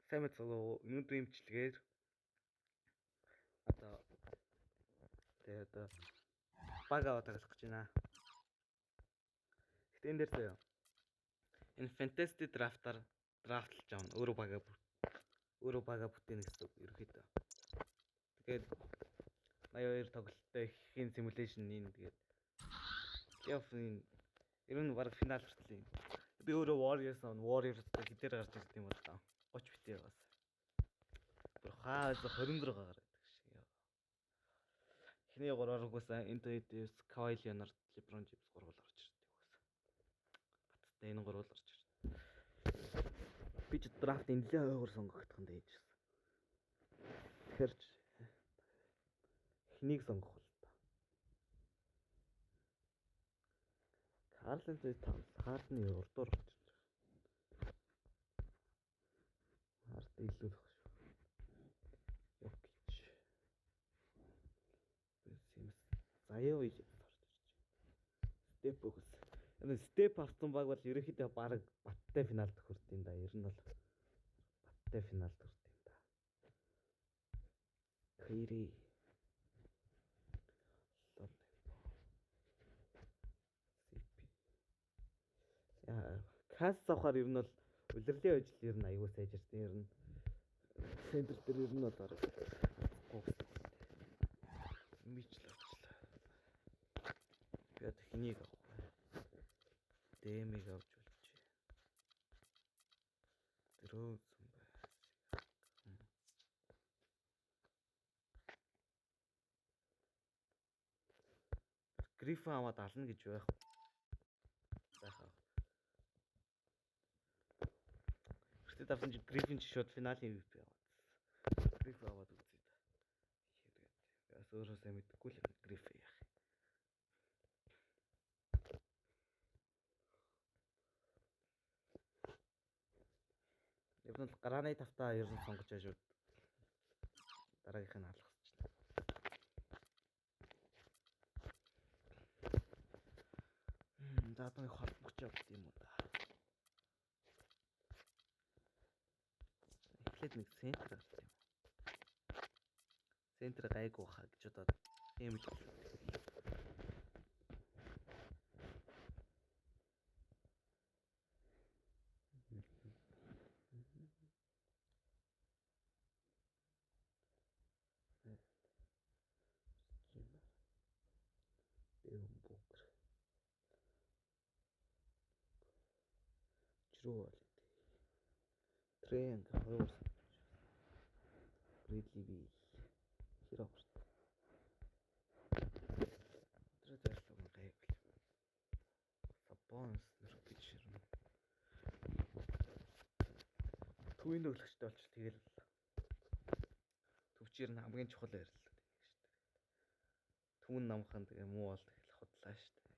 Сайн мэцгөө өнөөдрийн имчилгээр одоо баг аваад таглах гэж байна. Гэтэ энэ дээр заяа. Энэ fantasy драфтлж аавна. Өөрөө бага бүтээн гэсэн үг ерөөхдөө. Тэгээд 82 тоглолттой ихийн симуляшн энэ тэгээд плей-оффын ер нь баг финал хүртэл юм. Би өөрөө Warriors-тай хідээр гарч ирсэн юм байна. 30 битээ бас. Бүр хаас 26 гараад шиг яа. Эхний 3-аар угаасаа Anthony Davis, Kawhi Leonard, LeBron James 3 гарч ирдэг угаасаа. Баттай энэ 3 гарч ирдэг. Би ч драфт нэлээд ойгоор сонгогдох нь дэжсэн. Тэгэхээр эхнийг сонгох бол та. Карл-Антони Таунс хаалтны урдуур орж ирж байгаа. Харт илүү л шүү. Йокич. Симс заяа үе орж ирж байна. Степ өгс. Энэ степ авсан баг бол ерөнхийдөө баг баттай финалд хүрд юм да. Ер нь бол баттай финалд хүрд юм да. Kyrie. Яа, касс авахаар ер нь бол улирлын ажил ер нь аюул сайжирсан. Ер нь центр дээр ер нь бол арга мичлээ. Би одоо хэнийг авах вэ? Дэмиг авч болчих. Дөрөөсөн байсан. Гриффин аваад ална гэж байх. Захаа. Гэхдээ давсан чи Гриффин чи шууд финалийн MVP аваад. Гриффин аваад үзье да. Хэрэг. Бас өөрөөсөө мэдэхгүй л Гриффин яах. Яг нь гарааны тавтаа ер нь сонгож байгаа шүү. Дараагийнх нь алгасчихлаа. За одоо холбогч явд юм уу да. Эхлээд нэг центр гарч юм. Центр гайгүй хаа гэж одоо юм л. Жироо бол Трэнк хоёр Брэдли би хэрэг авах. Тэрэтэлгүй гайгүй. Сабонс нэрвч ширнэ. Төвийн өглөгчтэй болчих тэгэл төвчээр нь хамгийн чухал байрлал гэдэг шүү дээ. Түүн намхан тэгээ муу бол тэгэл худлаа шүү дээ.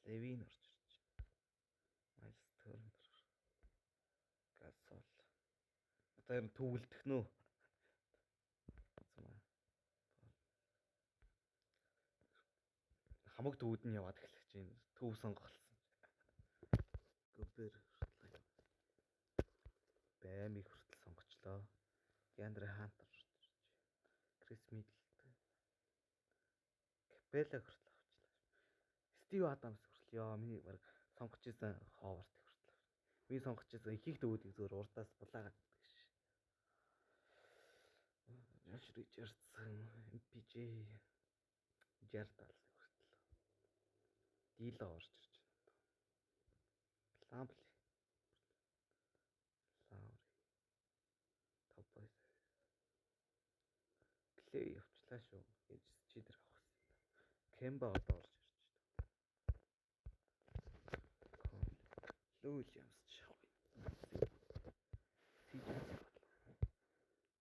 Левин орж ирж байна. Майлс Тернер. Гасол. Одоо ер нь төвлөлдөх нөө. Хамаг төвд нь яваад эхлэх чинь төв сонгоолсон. Гобер хүртэл. Баймиг хүртэл сонгочлоо. Яндре Хантер хүртэл. Крис Миддлтон. Капелла хүртэл авчлаа. Стив Адамс хүртэл ёо миний баг сонгож исэн Ховард хүртэл. Би сонгож исэн их төвүүдийг зөвөр урдаас булаагаад гэдэг ш. Josh Richardson, MPJ, Jardal хүртэл. Дило орж ирж байна. Ламбли. Лаури. Топой. Клей явчлаа шүү. Гэж чи дээр авах хэрэгтэй. Кемба одоо орж ирж байна. Луильямс ч явах.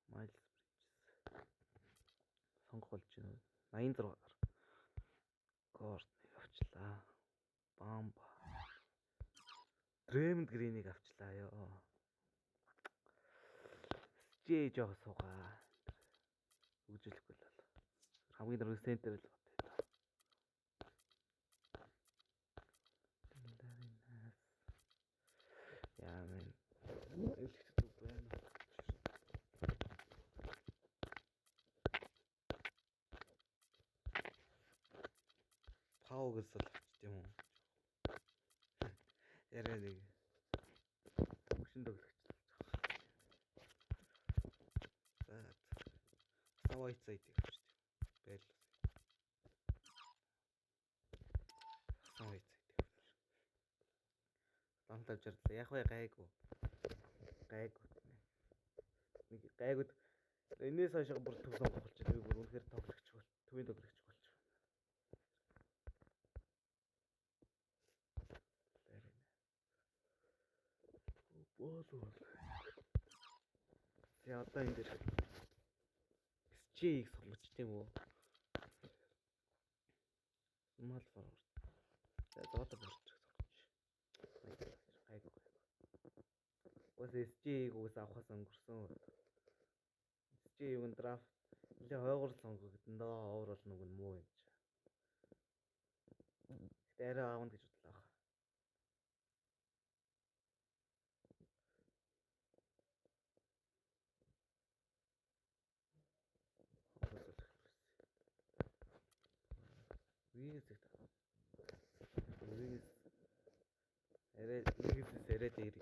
Майлс Бриджес. Сонгох болж байна. 86-аар. Гортныг авчлаа. Бамба. Дрэмонд Гринийг авчлаа ёо. Жээ жоох суугаа. Үжилэхгүй л. Хамгийн дөрөв центр л бат. Яа мэн. Элэгт Август л авчт юм уу? Яриа нэг хөшин тоглогч. За. Савайт сайдыг авчт. Байрлал. Савайт сайдыг. Ламтав жирлээ. Яг бай гайгүй. Гайгүй. Нэг гайгууд энэс хойш бүр төв сонгох болчих. Би бүр үнэхээр тоглогч бол. Төвийн тоглогч болж байна. Боол. За одоо энэ дээр SG-ийг сонгоч тийм үү? Small forward. За зоолог орчих сонгоч. Гайгүй. Ус SG-ийг уус авахаас өнгөрсөн. SG-ийг нь драфт нэлээ хойгоор сонгогдсон доо. Овер бол нүг нь муу юм чи. Гэтэ арай аавна гэж бодлоо. Виз арай дээр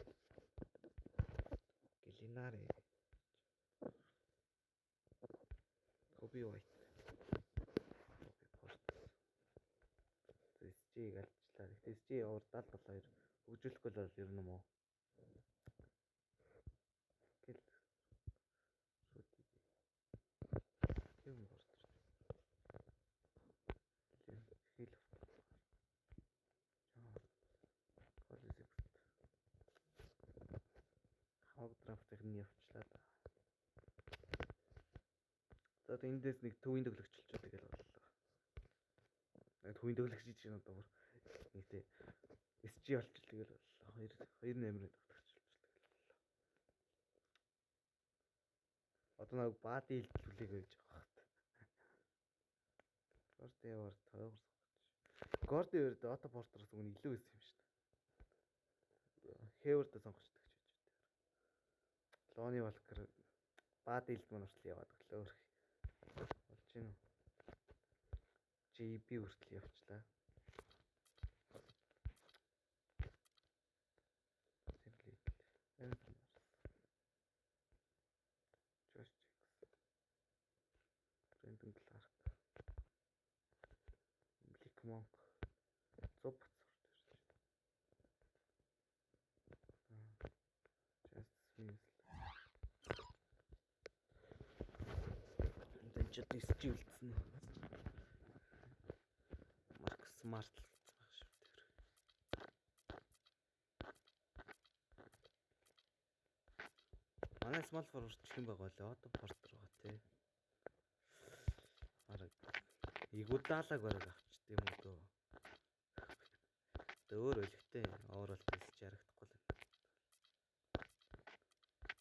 Гэлинаре Коби Вайт SG-ийг алчлаа. Гэтэ SG овер 70-72 хөгжүүлэхгүй бол ер нь муу. Гэл юм борч. Хил. Хог драфтыг нь явуулчлаа да. За эндээс нэг төвийн тоглогчлоо тэгэл боллоо. Төвийн тоглогч чинь одоо бүр нэгтэй SG болчихл тэгэл боллоо. 2 нэмрээ тоглогчлоо тэгэл боллоо. Одоо нэг баады илтүүлээг гэж байгаа хат. Горд яваар тойгор сонгоч. Горд яваад Ото Портроос өмнө илүү байсан юм шүү дээ. Хевэрд сонгочдаг ч гэж үү. Лони Валкер баады илт маань хүртэл яваад өглөө. Болж гин үү? JB хүртэл явчлаа. Josh Brandon Clark. Blick Monk. Зуб Just Smith. Энд ч SG үлдсэн. Марк Смарт л үлдсэн байх шүү дээ. Манай small forward чих юм байгаа лээ. Ото Портер байгаа тий. Араг Игудаалаг бараг авчт юм уу дөө. Өөр өлегтэй овер бол хэлж ярагдахгүй л.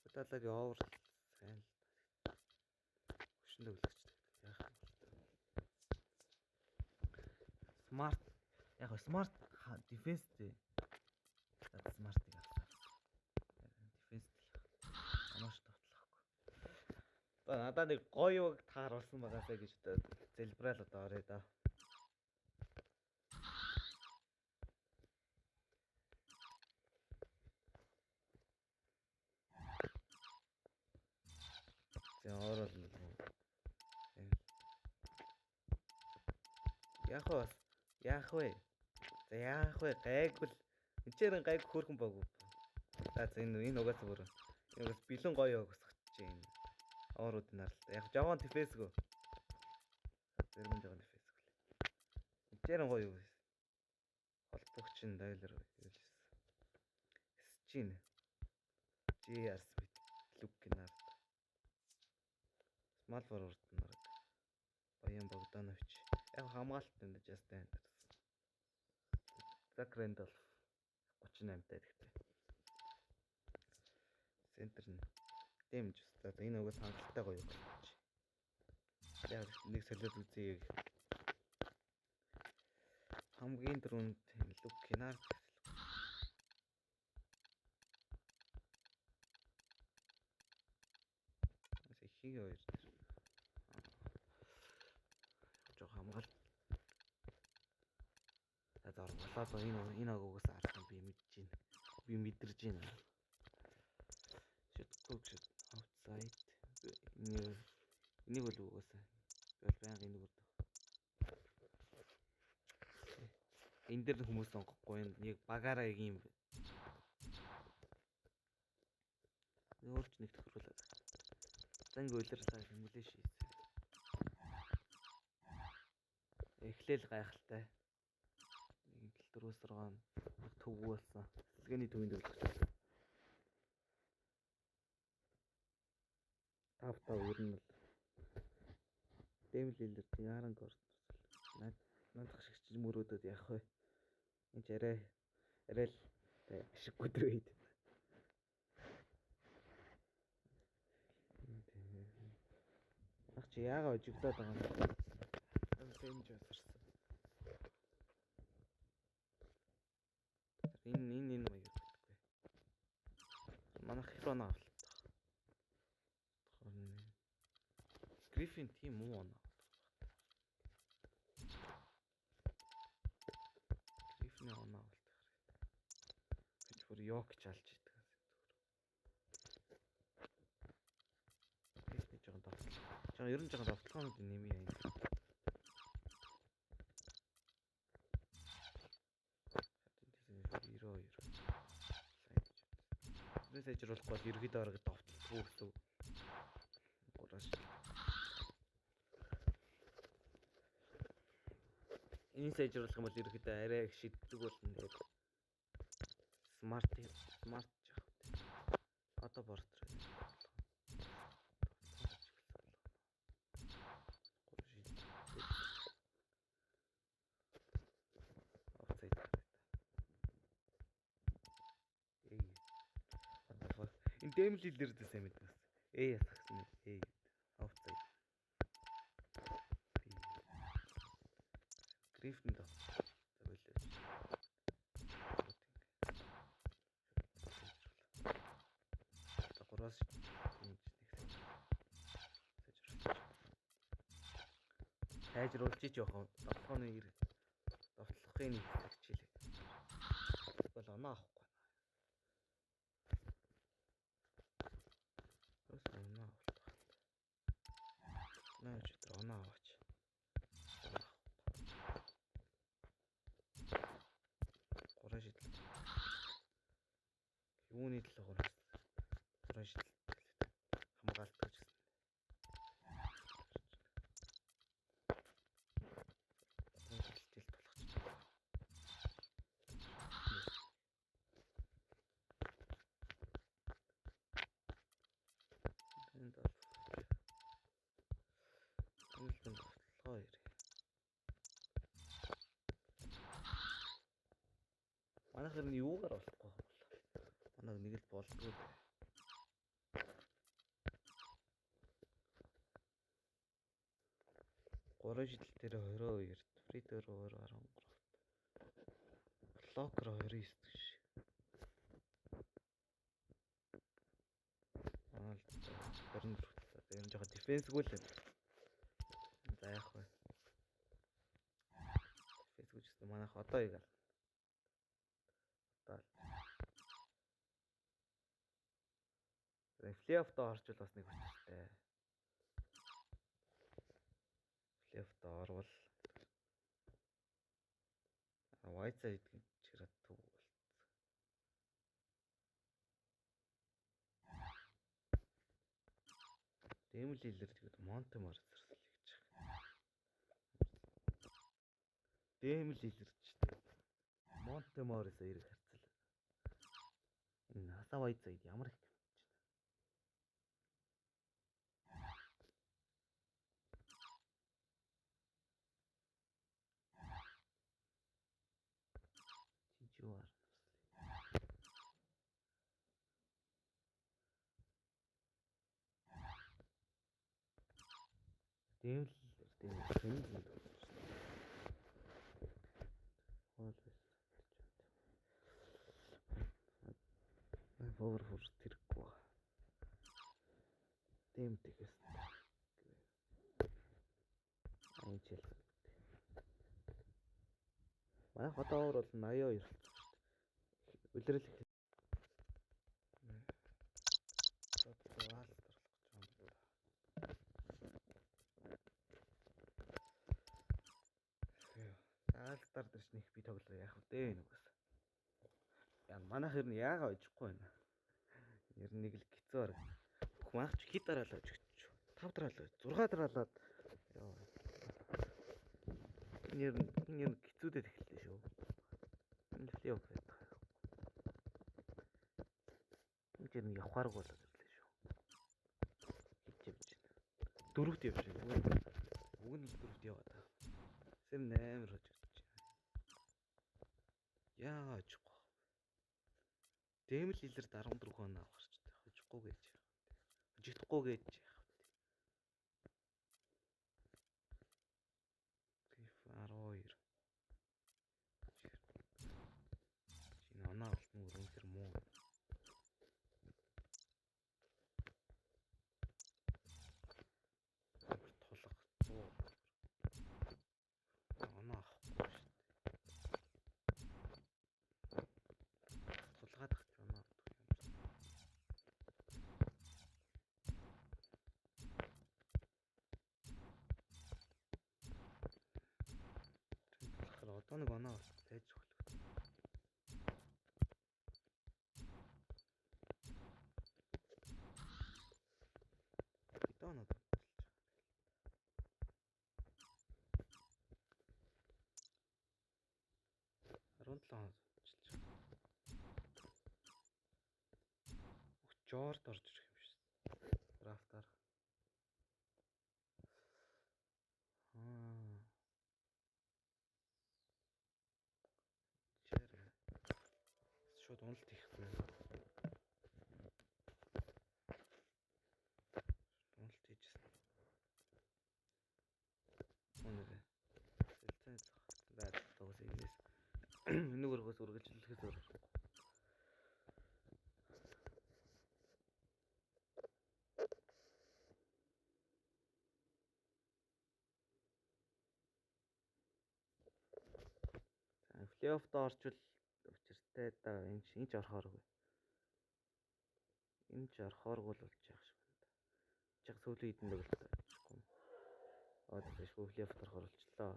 Игудаалагийн овер сайн л. Хөшин тоглогчтой яах юм бол. Смарт яг смарт дефенстэй. Смартыг авсан. Дефенстэй. Анаач тоглохгүй. Одоо надад нэг гоёг тааруулсан байгаасаа гэж залбираал одоо орё да. За орол. Яах вэ? За яах вэ? Гайгвал энчээр гайг хөөрхөн баагүй. За энэ угаасаа бүр. Энэ угаас бэлэн гоё өгсөж чинь. Орууд наралтай. Яг жаван дефесгөө. Зэрмэн жаван дефесг л. Энчээр гоё юу. Холбогч нь Дайлер хэлсэн. Счин. JR Smith, Лукинард. Small forward нар. Баян Богданович. Яг хамгаалтанд Just Anderson. Zach Randolph 38 таа гэхдээ. Центр нь дэмж өстой. Энэ угаас хангалттай гоё болж. Яг нэг солиод үзье. Хамгийн дөрөнд Лукинард. Хийг хоёр. Жоо хамгаалт. болоод энэ агуугаас арах юм би мэдэж байна. Би мэдэрж байна. Should outside. Энийг бол угаасаа би бол байнга энийг бол энэ дэр хүмүүс сонгохгүй энэ яг багаараа яг юм өөрч нэг тохируулаад занг уйлрлаа хэмлээ шийс эхлээл гайхалтай 1-4-6 төв болсон сэлгээний төвөнд болгож тавтаа ер нь бол дэмлэлэр яаран горс надах шиг ч мөрөөдөд явах вэ энэ ч арай л ашиг өдрөөд ах чи яагаад ожигдоод байгаа юм тэмж басарсан энэ маяг гэдэггүй манайх хрона авлаа Гриффин тийм үү оноо Гриффины оноо авалт гэж бүр ёк чалж идэг Гриффины жоохон давтал ер нь жоохон давталгаанууд нэмээ юм энэ сайжруулахгүй бол ерөөдөө орог давталгүй гэсэн гураш энэ сайжруулах юм бол ерөөдөө арай их шиддэг болно тэгээд смарт жаах одоо портер энэ дэмлэлэр дэ сайн мэднэ ясагсан outside Гриффин доо зөвлөж гураас сайжруулж жоохон давталгааны давталгын хичээлээ бол оноо авахгүй наач оноо аваач гураа шидэл юуны төлөө гураа шидэл хамгаалдаг гэсэн манайх нь юугаар болохгүй манайг нэг л болдгоо гурван шидэл дээр 22 фритер 213 блокер 29 гэж Ronald 24 ер нь жоохон дефенсгүй л за яах вэ дефенсгүй ч гэсэн манайх одоо яг Плей-оффд орчвол бас нэг хүчтэй. Плей-оффд орвол Whiteside гэдэг чират төв болт. Дэмлэлэр тэгээд Монтемор зэрсэл гэж байна. Дэмлэлэр ч тэгээд Монтеморис хоёрыг харцал. Энэ хасаа Whiteside ямар их Жуар дэмлэлэр Powerful тэргүй. Дэмтэйгээс. Манай хотоогоор бол 82 үлрэл их. Аалстар дэрч нэг би тоглоо яах вэ нүгээс. Яа манайх ер нь яагаа очихгүй байна. Ер нь нэг л гизээр. Бүх маагч хит дараалаа очих. 5 дараалаа, 6 дараалаад. Яа. Ер нь гизүүдэд эхэллээ шүү. Энэ флио байдаг. Энд нь явахаарг болоод ирлээ шүү. Хичээвч. Дөрөвт явж байна. Уг нь дөрөвт яваад. Сэм 8 руу очиж. Яа очихгүй. Дэмэл илэрд 14 хоног авахарч очихгүй гэж. Очихгүй гэж яах вэ? FIFA 12. Чинь оноо алтны өрөөнхөр муу. Тулах 100. Оноо авахгүй шүү дээ. Тулгаад авч оноо авдаг юм. Тэгэхээр одоо нэг оноо авах байж болох. Оноо 17 Жорд орж ирэх юм шиг. Драфтаар. Шууд уналт хийхгүй. Уналт хийжсэн. Өнөөрэй. Сэлцэн зах. Тогс ийгээс. Энүүгээрээс үргэлжлүүлэхээс өөр. Плей-оффд орчвол учиртай да энэ ч орохооргүй. Энэ ч орохооргүй бол болж яах шиг байна. Чиг сүүлийн хэдэн дэг л таахгүй. Тэгэж плей-оффд орохоор болчлоо.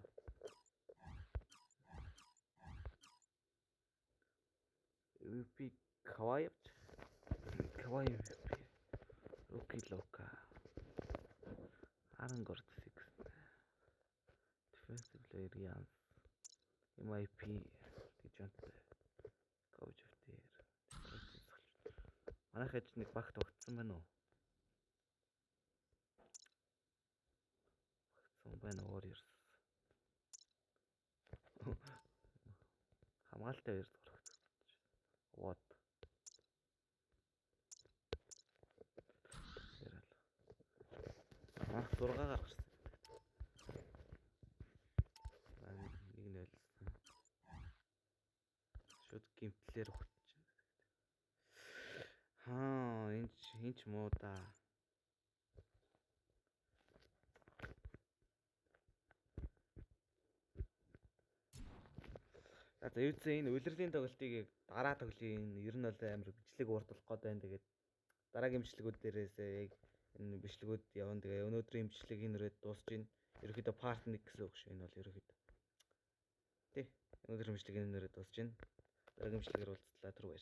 MVP Kawhi Rookie Luka Aaron Gordon 6 Defensive Player Young MIP DeJounte Coach of the Year Манайх ээж нэг багт огтсон байна уу? Огтсон байна Warriors. Хамгаалтай хоёр дахь огтсон. What? Ах 6 гаргасан. Нэг нь байлсан. Шууд гимтлэр өгч байна. Энд ч муу да. За эвдсэн энэ улирлын тоглолтыг дараа тоглоё. Ер нь бол амар бичлэг урдуулах гээд байна. Тэгээд дараагийн бичлэгүүд дээрээс яг энэ бичлэгүүд явна. Тэгээ өнөөдрийн бичлэг энэрэд дуусж байна. Ерөнхийдөө part 1 гэсэн үг шүү. Энэ бол ерөнхийдөө. Тэ. Өнөөдрийн бичлэг энэрэд дуусж байна. Дараагийн бичлэгээр уулзлаа. Түр баяр.